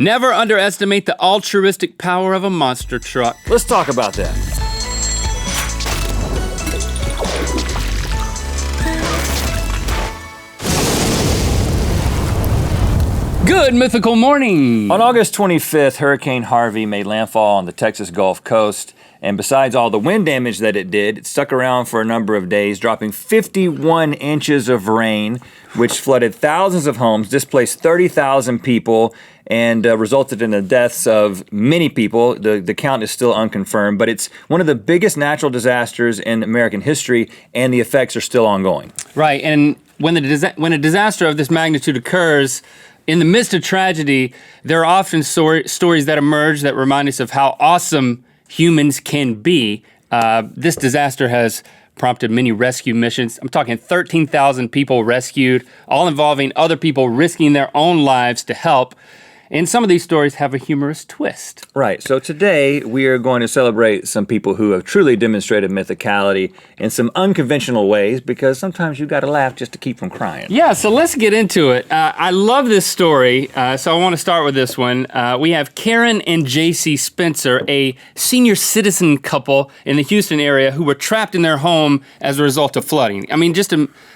Never underestimate the altruistic power of a monster truck. Let's talk about that. Good mythical morning. On August 25th, Hurricane Harvey made landfall on the Texas Gulf Coast. And besides all the wind damage that it did, it stuck around for a number of days, dropping 51 inches of rain, which flooded thousands of homes, displaced 30,000 people, and resulted in the deaths of many people. The count is still unconfirmed, but it's one of the biggest natural disasters in American history, and the effects are still ongoing. Right, and when a disaster of this magnitude occurs, in the midst of tragedy, there are often stories that emerge that remind us of how awesome humans can be. This disaster has prompted many rescue missions. I'm talking 13,000 people rescued, all involving other people risking their own lives to help. And some of these stories have a humorous twist. Right, so today we are going to celebrate some people who have truly demonstrated mythicality in some unconventional ways, because sometimes you gotta laugh just to keep from crying. Yeah, so let's get into it. I love this story, so I wanna start with this one. We have Karen and JC Spencer, a senior citizen couple in the Houston area who were trapped in their home as a result of flooding. I mean, just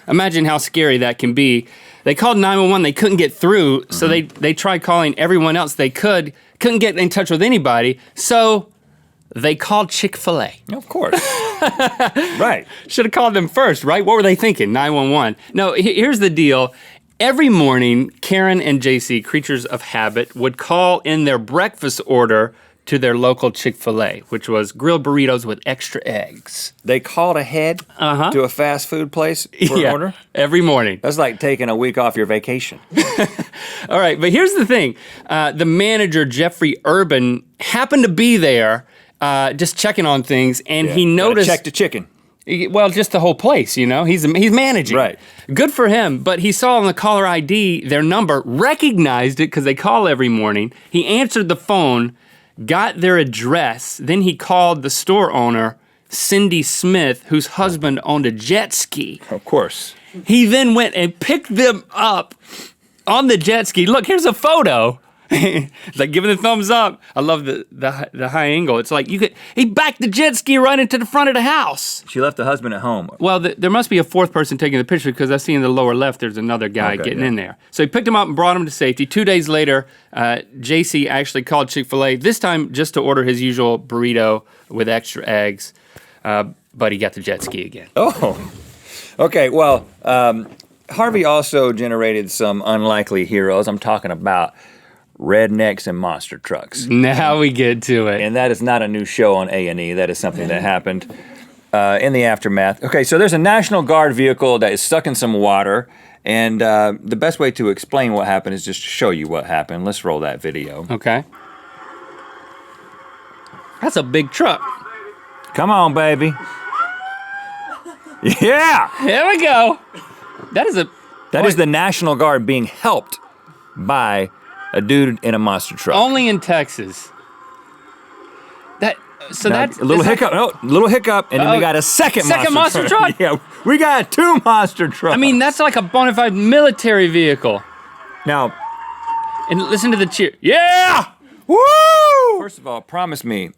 imagine how scary that can be. They called 911, they couldn't get through, so they tried calling everyone else they couldn't get in touch with anybody, so they called Chick-fil-A. Of course. Right. Should have called them first, right? What were they thinking, 911? No, here's the deal. Every morning, Karen and JC, creatures of habit, would call in their breakfast order to their local Chick-fil-A, which was grilled burritos with extra eggs. They called ahead to a fast food place for an order? Every morning. That's like taking a week off your vacation. All right, but here's the thing. The manager, Jeffrey Urban, happened to be there just checking on things, and he noticed— check the chicken. Well, just the whole place, you know? He's managing. Right. Good for him, but he saw on the caller ID their number, recognized it because they call every morning. He answered the phone, got their address, then he called the store owner, Cindy Smith, whose husband owned a jet ski. Of course. He then went and picked them up on the jet ski. Look, here's a photo. It's like giving the thumbs up. I love the high angle. It's like he backed the jet ski right into the front of the house. She left the husband at home. Well, there must be a fourth person taking the picture, because I see in the lower left there's another guy getting in there. So he picked him up and brought him to safety. 2 days later, JC actually called Chick-fil-A, this time just to order his usual burrito with extra eggs, but he got the jet ski again. Oh, okay, well, Harvey also generated some unlikely heroes. I'm talking about rednecks and monster trucks. Now we get to it. And that is not a new show on A&E. That is something that happened in the aftermath. Okay, so there's a National Guard vehicle that is stuck in some water, and the best way to explain what happened is just to show you what happened. Let's roll that video. Okay. That's a big truck. Come on, baby. Yeah! Here we go. That is the National Guard being helped by a dude in a monster truck. Only in Texas. That's a little hiccup. Little hiccup, and then we got a second monster truck. Yeah, we got 2 monster trucks. I mean, that's like a bona fide military vehicle. Now, and listen to the cheer. Yeah! Woo! First of all, promise me,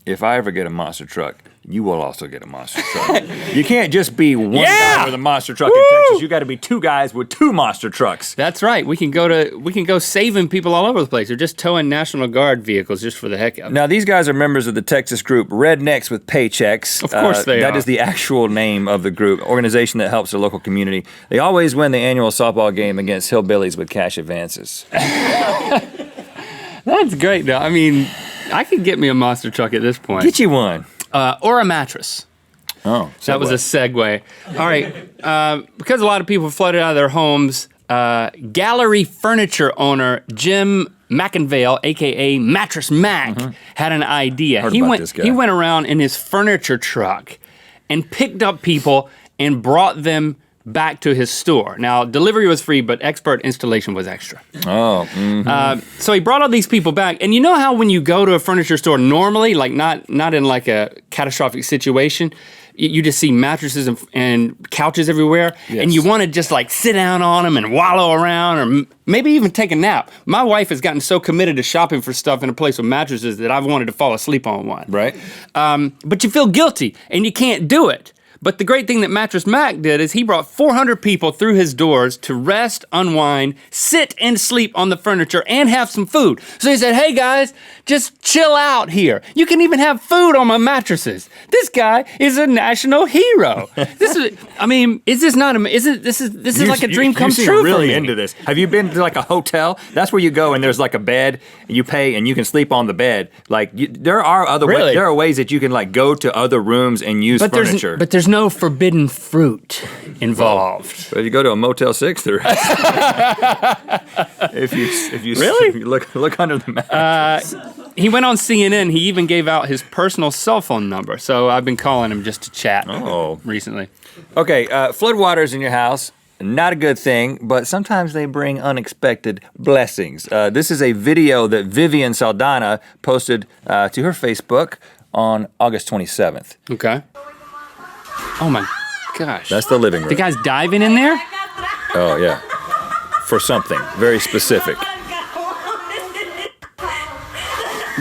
if I ever get a monster truck, you will also get a monster truck. You can't just be one guy with a monster truck in Texas. You got to be 2 guys with 2 monster trucks. That's right. We can go saving people all over the place, or just towing National Guard vehicles just for the heck of it. Now, these guys are members of the Texas group Rednecks with Paychecks. Of course they are. That is the actual name of the group, organization that helps the local community. They always win the annual softball game against hillbillies with cash advances. That's great, though. I mean, I could get me a monster truck at this point. Get you one. Or a mattress. Oh, that was a segue. All right, because a lot of people flooded out of their homes, gallery furniture owner Jim McElvain, aka Mattress Mac, had an idea. He went around in his furniture truck and picked up people and brought them back to his store. Now, delivery was free, but expert installation was extra. Oh. So he brought all these people back, and you know how when you go to a furniture store normally, like not in like a catastrophic situation, you just see mattresses and couches everywhere, and you want to just like sit down on them and wallow around, or maybe even take a nap. My wife has gotten so committed to shopping for stuff in a place with mattresses that I've wanted to fall asleep on one. Right. But you feel guilty, and you can't do it. But the great thing that Mattress Mac did is he brought 400 people through his doors to rest, unwind, sit and sleep on the furniture, and have some food. So he said, hey guys, just chill out here. You can even have food on my mattresses. This guy is a national hero. This is like a dream come true really for me. into this. Have you been to like a hotel? That's where you go and there's like a bed, you pay and you can sleep on the bed. Like there are other ways, there are ways that you can like go to other rooms and use furniture. But there's no forbidden fruit involved. But if you go to a Motel 6, there is. if you really look under the mat. He went on CNN. He even gave out his personal cell phone number. So I've been calling him just to chat recently. Okay, floodwaters in your house. Not a good thing, but sometimes they bring unexpected blessings. This is a video that Vivian Saldana posted to her Facebook on August 27th. Okay. Oh my gosh. That's the living room. The guy's diving in there? Oh, yeah. For something very specific.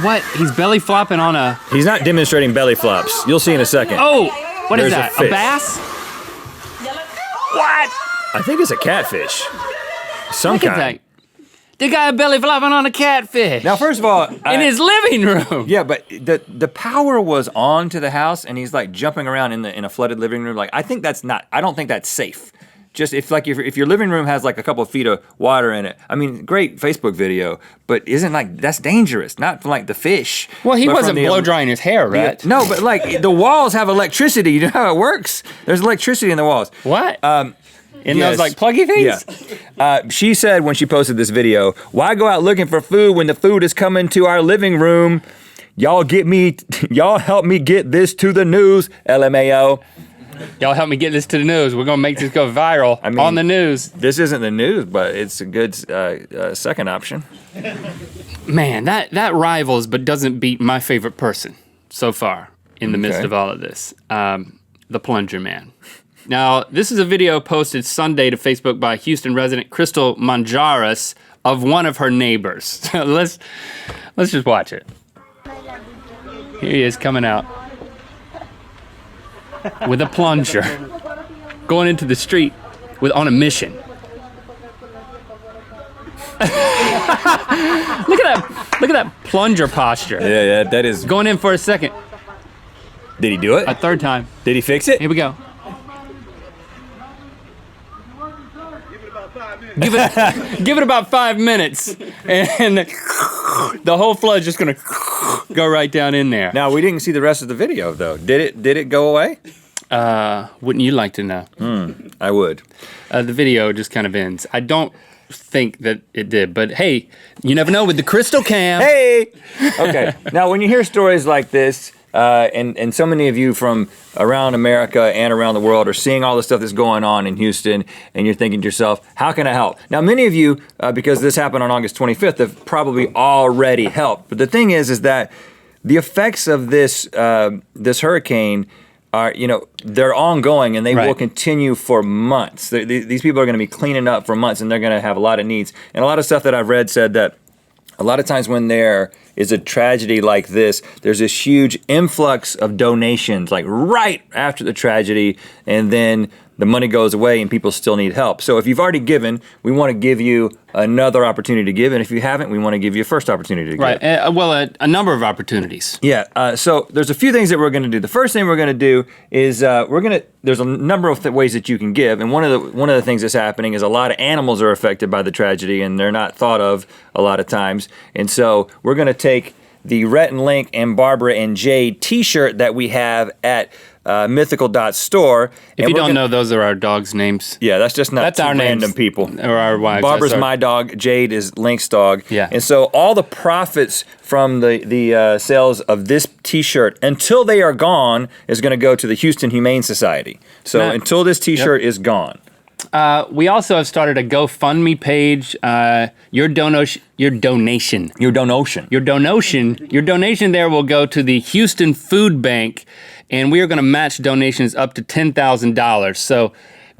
What? He's belly flopping on a... He's not demonstrating belly flops. You'll see in a second. Oh, what is There's that? A bass? What? I think it's a catfish. Some Look at kind. that. The guy belly flopping on a catfish. Now, first of all, in his living room. Yeah, but the power was on to the house, and he's like jumping around in a flooded living room. Like I don't think that's safe. Just if your living room has like a couple of feet of water in it, I mean, great Facebook video, but that's dangerous. Not for like the fish. Well, he wasn't blow drying his hair, right? No, but like the walls have electricity. You know how it works? There's electricity in the walls. What? In those like pluggy things? Yeah. She said when she posted this video, why go out looking for food when the food is coming to our living room? Y'all help me get this to the news, LMAO. Y'all help me get this to the news. We're going to make this go viral on the news. This isn't the news, but it's a good second option. Man, that rivals but doesn't beat my favorite person so far in the midst of all of this, the Plunger Man. Now, this is a video posted Sunday to Facebook by Houston resident Crystal Manjaris of one of her neighbors. Let's just watch it. Here he is coming out with a plunger, going into the street on a mission. Look at that plunger posture. Yeah, that is going in for a second. Did he do it? A third time. Did he fix it? Here we go. Give it about 5 minutes, and the whole flood's just gonna go right down in there. Now we didn't see the rest of the video though. Did it go away? Wouldn't you like to know? I would. The video just kind of ends. I don't think that it did, but hey, you never know with the crystal cam. Hey. Okay. Now when you hear stories like this. And so many of you from around America and around the world are seeing all the stuff that's going on in Houston, and you're thinking to yourself, how can I help? Now, many of you, because this happened on August 25th, have probably already helped. But the thing is that the effects of this hurricane are, they're ongoing, and they will continue for months. These people are going to be cleaning up for months, and they're going to have a lot of needs. And a lot of stuff that I've read said that a lot of times when there is a tragedy like this, there's this huge influx of donations, like right after the tragedy, and then the money goes away and people still need help. So if you've already given, we want to give you another opportunity to give, and if you haven't, we want to give you a first opportunity to give. Right, a number of opportunities. Yeah, so there's a few things that we're going to do. The first thing we're going to do is there's a number of ways that you can give, and one of the things that's happening is a lot of animals are affected by the tragedy, and they're not thought of a lot of times, and so we're going to take the Rhett and Link and Barbara and Jade t-shirt that we have at mythical.store. If you don't know, those are our dogs' names. Yeah, that's just not that's our random names, people. Or our wives. Barbara's my dog, Jade is Link's dog. Yeah. And so all the profits from the sales of this t-shirt, until they are gone, is going to go to the Houston Humane Society. So until this t-shirt is gone. We also have started a GoFundMe page. Your donation there will go to the Houston Food Bank, and we are going to match donations up to $10,000. So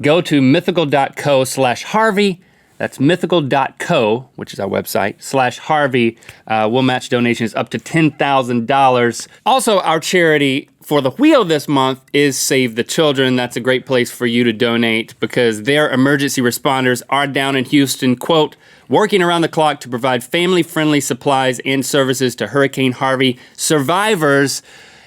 go to mythical.co/Harvey. That's mythical.co, which is our website, /Harvey. We'll match donations up to $10,000. Also, our charity for the wheel this month is Save the Children. That's a great place for you to donate because their emergency responders are down in Houston, quote, working around the clock to provide family-friendly supplies and services to Hurricane Harvey survivors.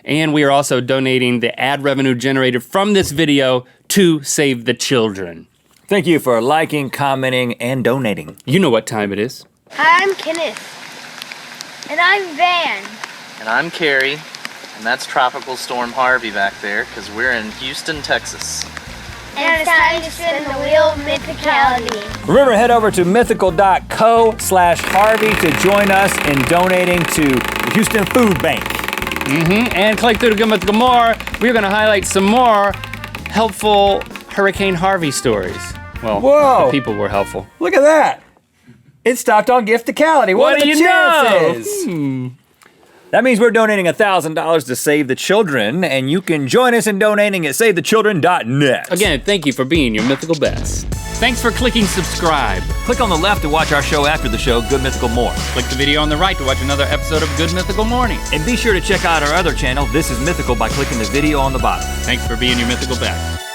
And we are also donating the ad revenue generated from this video to Save the Children. Thank you for liking, commenting, and donating. You know what time it is. Hi, I'm Kenneth. And I'm Van. And I'm Carrie. And that's Tropical Storm Harvey back there, because we're in Houston, Texas. And it's time to spin the wheel of mythicality. Remember, head over to mythical.co/Harvey to join us in donating to the Houston Food Bank. And click through to Good Mythical More. We're going to highlight some more helpful Hurricane Harvey stories. Well, Whoa. the people were helpful. Look at that. It stopped on Gifticality. What are the chances? That means we're donating $1,000 to Save the Children, and you can join us in donating at SaveTheChildren.net. Again, thank you for being your mythical best. Thanks for clicking subscribe. Click on the left to watch our show after the show, Good Mythical More. Click the video on the right to watch another episode of Good Mythical Morning. And be sure to check out our other channel, This is Mythical, by clicking the video on the bottom. Thanks for being your mythical best.